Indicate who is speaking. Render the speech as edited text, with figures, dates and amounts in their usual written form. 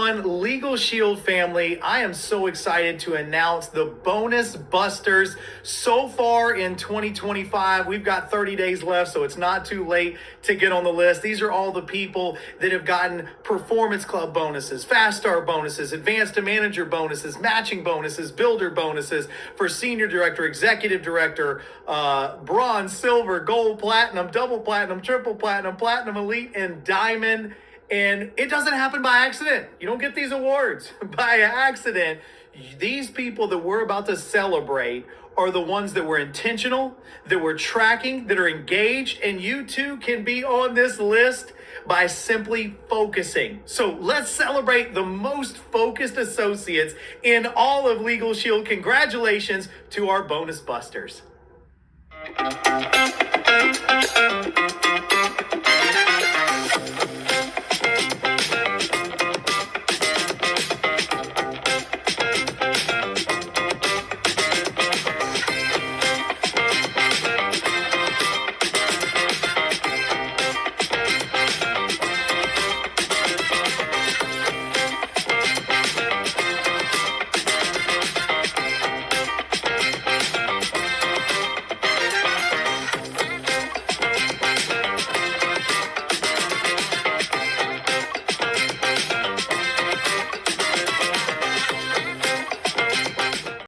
Speaker 1: everyone, Legal Shield family. I am so excited to announce the bonus busters so far in 2025. We've got 30 days left, so it's not too late to get on the list. These are all the people that have gotten Performance Club bonuses, Fast Start bonuses, Advanced to Manager bonuses, matching bonuses, builder bonuses for Senior Director, Executive Director, Bronze, Silver, Gold, Platinum, Double Platinum, Triple Platinum, Platinum Elite, and Diamond. And it doesn't happen by accident. You don't get these awards by accident. These people that we're about to celebrate are the ones that were intentional, that we're tracking, that are engaged, and you too can be on this list by simply focusing. So let's celebrate the most focused associates in all of Legal Shield. Congratulations to our bonus busters.